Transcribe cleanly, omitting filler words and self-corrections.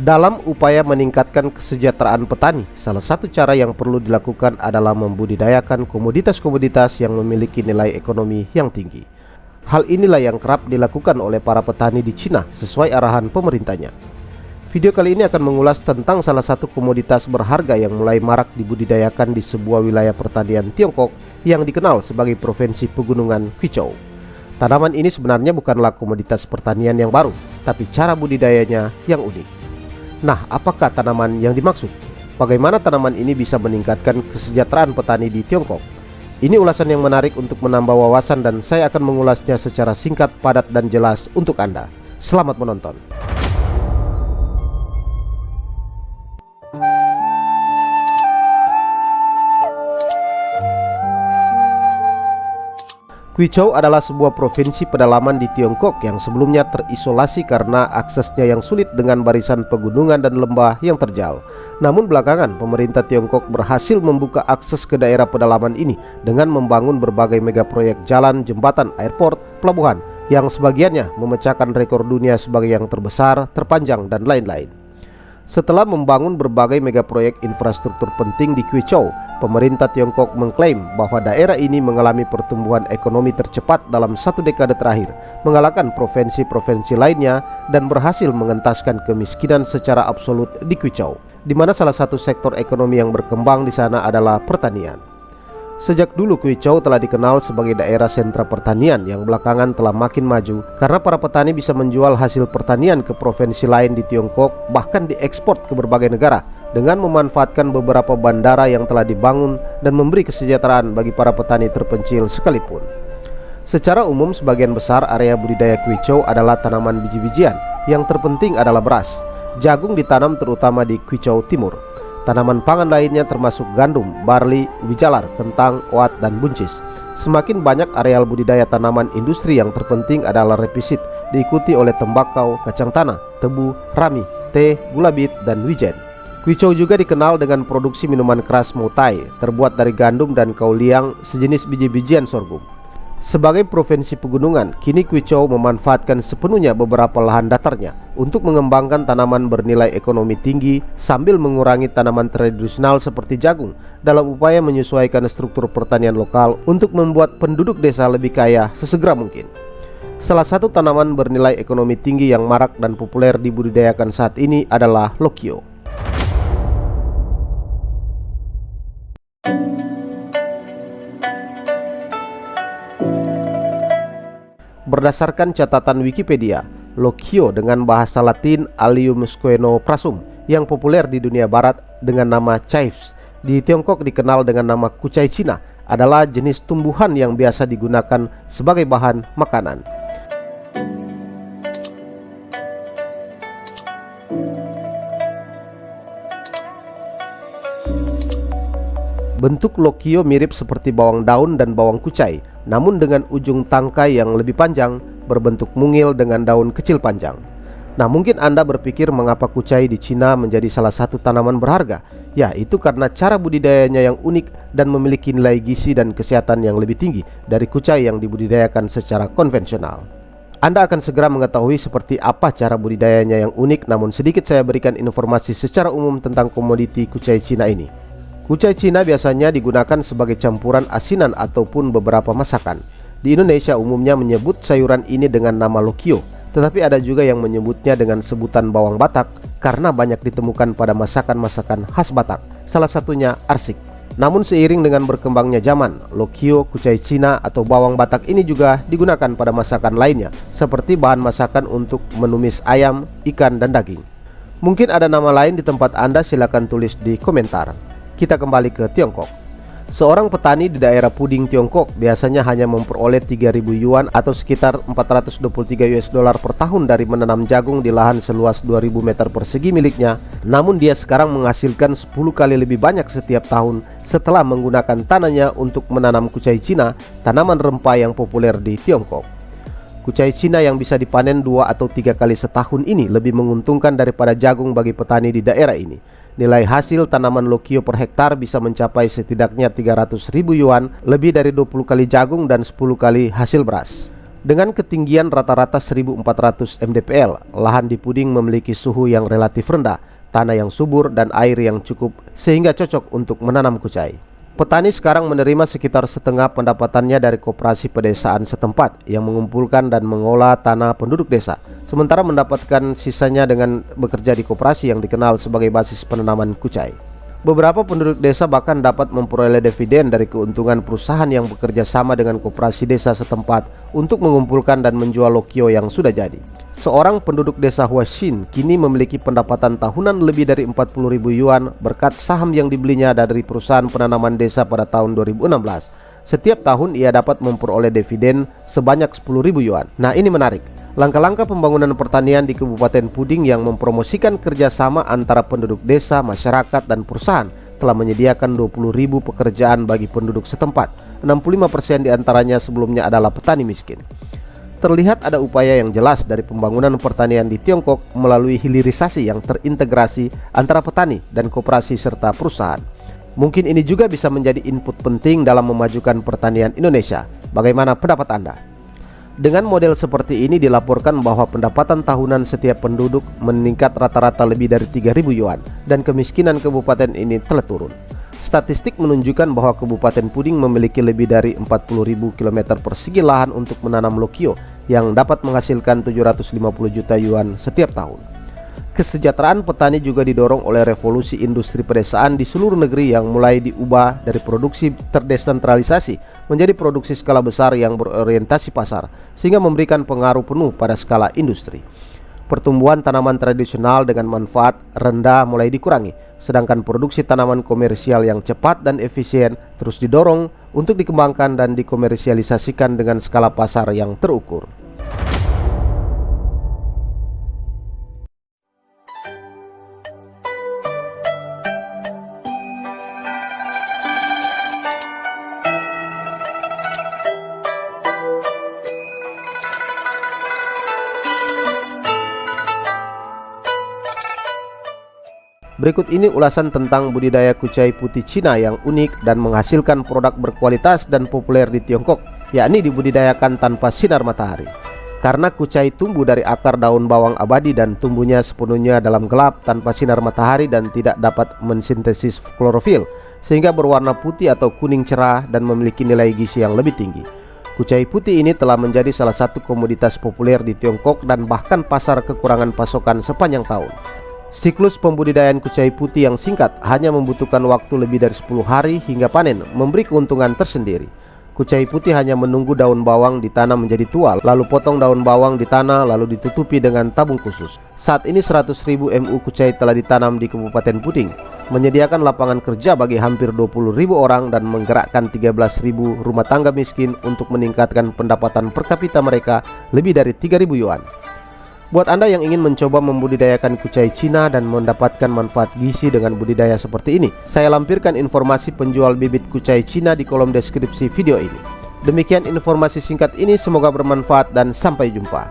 Dalam upaya meningkatkan kesejahteraan petani, salah satu cara yang perlu dilakukan adalah membudidayakan komoditas-komoditas yang memiliki nilai ekonomi yang tinggi. Hal inilah yang kerap dilakukan oleh para petani di Cina sesuai arahan pemerintahnya. Video kali ini akan mengulas tentang salah satu komoditas berharga yang mulai marak dibudidayakan di sebuah wilayah pertanian Tiongkok yang dikenal sebagai Provinsi Pegunungan Guizhou. Tanaman ini sebenarnya bukanlah komoditas pertanian yang baru, tapi cara budidayanya yang unik. Nah, apakah tanaman yang dimaksud? Bagaimana tanaman ini bisa meningkatkan kesejahteraan petani di Tiongkok? Ini ulasan yang menarik untuk menambah wawasan dan saya akan mengulasnya secara singkat, padat, dan jelas untuk Anda. Selamat menonton. Guizhou adalah sebuah provinsi pedalaman di Tiongkok yang sebelumnya terisolasi karena aksesnya yang sulit dengan barisan pegunungan dan lembah yang terjal. Namun belakangan pemerintah Tiongkok berhasil membuka akses ke daerah pedalaman ini dengan membangun berbagai megaproyek jalan, jembatan, airport, pelabuhan yang sebagiannya memecahkan rekor dunia sebagai yang terbesar, terpanjang, dan lain-lain. Setelah membangun berbagai megaproyek infrastruktur penting di Guizhou, pemerintah Tiongkok mengklaim bahwa daerah ini mengalami pertumbuhan ekonomi tercepat dalam 1 dekade terakhir, mengalahkan provinsi-provinsi lainnya dan berhasil mengentaskan kemiskinan secara absolut di Guizhou, di mana salah satu sektor ekonomi yang berkembang di sana adalah pertanian. Sejak dulu Guizhou telah dikenal sebagai daerah sentra pertanian yang belakangan telah makin maju karena para petani bisa menjual hasil pertanian ke provinsi lain di Tiongkok, bahkan diekspor ke berbagai negara dengan memanfaatkan beberapa bandara yang telah dibangun dan memberi kesejahteraan bagi para petani terpencil sekalipun. Secara umum sebagian besar area budidaya Guizhou adalah tanaman biji-bijian, yang terpenting adalah beras. Jagung ditanam terutama di Guizhou Timur. Tanaman pangan lainnya termasuk gandum, barley, ubi jalar, kentang, oat, dan buncis. Semakin banyak areal budidaya tanaman industri yang terpenting adalah repisit, diikuti oleh tembakau, kacang tanah, tebu, rami, teh, gula bit, dan wijen. Guizhou juga dikenal dengan produksi minuman keras Moutai, terbuat dari gandum dan kauliang, sejenis biji-bijian sorghum. Sebagai provinsi pegunungan, kini Guizhou memanfaatkan sepenuhnya beberapa lahan datarnya untuk mengembangkan tanaman bernilai ekonomi tinggi sambil mengurangi tanaman tradisional seperti jagung dalam upaya menyesuaikan struktur pertanian lokal untuk membuat penduduk desa lebih kaya sesegera mungkin. Salah satu tanaman bernilai ekonomi tinggi yang marak dan populer dibudidayakan saat ini adalah lokio. Berdasarkan catatan Wikipedia, lokio dengan bahasa Latin Allium squenoprasum yang populer di dunia barat dengan nama chives, di Tiongkok dikenal dengan nama kucai Cina, adalah jenis tumbuhan yang biasa digunakan sebagai bahan makanan. Bentuk lokio mirip seperti bawang daun dan bawang kucai, namun dengan ujung tangkai yang lebih panjang, berbentuk mungil dengan daun kecil panjang. Nah, mungkin Anda berpikir mengapa kucai di Cina menjadi salah satu tanaman berharga? Ya, itu karena cara budidayanya yang unik dan memiliki nilai gizi dan kesehatan yang lebih tinggi dari kucai yang dibudidayakan secara konvensional. Anda akan segera mengetahui seperti apa cara budidayanya yang unik, namun sedikit saya berikan informasi secara umum tentang komoditi kucai Cina ini. Kucai Cina biasanya digunakan sebagai campuran asinan ataupun beberapa masakan. Di Indonesia umumnya menyebut sayuran ini dengan nama lokio, tetapi ada juga yang menyebutnya dengan sebutan bawang Batak karena banyak ditemukan pada masakan-masakan khas Batak, salah satunya arsik. Namun seiring dengan berkembangnya zaman, lokio, kucai Cina, atau bawang Batak ini juga digunakan pada masakan lainnya, seperti bahan masakan untuk menumis ayam, ikan, dan daging. Mungkin ada nama lain di tempat Anda, silakan tulis di komentar. Kita kembali ke Tiongkok. Seorang petani di daerah Puding, Tiongkok biasanya hanya memperoleh 3.000 yuan atau sekitar 423 US dollar per tahun dari menanam jagung di lahan seluas 2.000 meter persegi miliknya. Namun dia sekarang menghasilkan 10 kali lebih banyak setiap tahun setelah menggunakan tanahnya untuk menanam kucai Cina, tanaman rempah yang populer di Tiongkok. Kucai Cina yang bisa dipanen 2 atau 3 kali setahun ini lebih menguntungkan daripada jagung bagi petani di daerah ini. Nilai hasil tanaman lokio per hektar bisa mencapai setidaknya 300.000 yuan, lebih dari 20 kali jagung dan 10 kali hasil beras. Dengan ketinggian rata-rata 1400 mdpl, lahan di Puding memiliki suhu yang relatif rendah, tanah yang subur, dan air yang cukup sehingga cocok untuk menanam kucai. Petani sekarang menerima sekitar setengah pendapatannya dari koperasi pedesaan setempat yang mengumpulkan dan mengolah tanah penduduk desa, sementara mendapatkan sisanya dengan bekerja di koperasi yang dikenal sebagai basis penanaman kucai. Beberapa penduduk desa bahkan dapat memperoleh dividen dari keuntungan perusahaan yang bekerja sama dengan koperasi desa setempat untuk mengumpulkan dan menjual lokio yang sudah jadi. Seorang penduduk desa Huaxin kini memiliki pendapatan tahunan lebih dari 40.000 yuan berkat saham yang dibelinya dari perusahaan penanaman desa pada tahun 2016. Setiap tahun ia dapat memperoleh dividen sebanyak 10.000 yuan. Nah, ini menarik. Langkah-langkah pembangunan pertanian di Kabupaten Puding yang mempromosikan kerjasama antara penduduk desa, masyarakat, dan perusahaan telah menyediakan 20.000 pekerjaan bagi penduduk setempat. 65% diantaranya sebelumnya adalah petani miskin. Terlihat ada upaya yang jelas dari pembangunan pertanian di Tiongkok melalui hilirisasi yang terintegrasi antara petani dan koperasi serta perusahaan. Mungkin ini juga bisa menjadi input penting dalam memajukan pertanian Indonesia. Bagaimana pendapat Anda? Dengan model seperti ini dilaporkan bahwa pendapatan tahunan setiap penduduk meningkat rata-rata lebih dari 3.000 yuan dan kemiskinan kabupaten ini telah turun. Statistik menunjukkan bahwa Kabupaten Puding memiliki lebih dari 40.000 km persegi lahan untuk menanam lokio yang dapat menghasilkan 750 juta yuan setiap tahun. Kesejahteraan petani juga didorong oleh revolusi industri pedesaan di seluruh negeri yang mulai diubah dari produksi terdesentralisasi menjadi produksi skala besar yang berorientasi pasar, sehingga memberikan pengaruh penuh pada skala industri. Pertumbuhan tanaman tradisional dengan manfaat rendah mulai dikurangi, sedangkan produksi tanaman komersial yang cepat dan efisien terus didorong untuk dikembangkan dan dikomersialisasikan dengan skala pasar yang terukur. Berikut ini ulasan tentang budidaya kucai putih Cina yang unik dan menghasilkan produk berkualitas dan populer di Tiongkok, yakni dibudidayakan tanpa sinar matahari. Karena kucai tumbuh dari akar daun bawang abadi dan tumbuhnya sepenuhnya dalam gelap tanpa sinar matahari dan tidak dapat mensintesis klorofil, sehingga berwarna putih atau kuning cerah dan memiliki nilai gizi yang lebih tinggi. Kucai putih ini telah menjadi salah satu komoditas populer di Tiongkok dan bahkan pasar kekurangan pasokan sepanjang tahun. Siklus pembudidayaan kucai putih yang singkat hanya membutuhkan waktu lebih dari 10 hari hingga panen, memberi keuntungan tersendiri. Kucai putih hanya menunggu daun bawang ditanam menjadi tua, lalu potong daun bawang di tanah, lalu ditutupi dengan tabung khusus. Saat ini 100.000 MU kucai telah ditanam di Kabupaten Puding, menyediakan lapangan kerja bagi hampir 20.000 orang dan menggerakkan 13.000 rumah tangga miskin untuk meningkatkan pendapatan per kapita mereka lebih dari 3.000 yuan. Buat Anda yang ingin mencoba membudidayakan kucai Cina dan mendapatkan manfaat gizi dengan budidaya seperti ini, saya lampirkan informasi penjual bibit kucai Cina di kolom deskripsi video ini. Demikian informasi singkat ini, semoga bermanfaat dan sampai jumpa.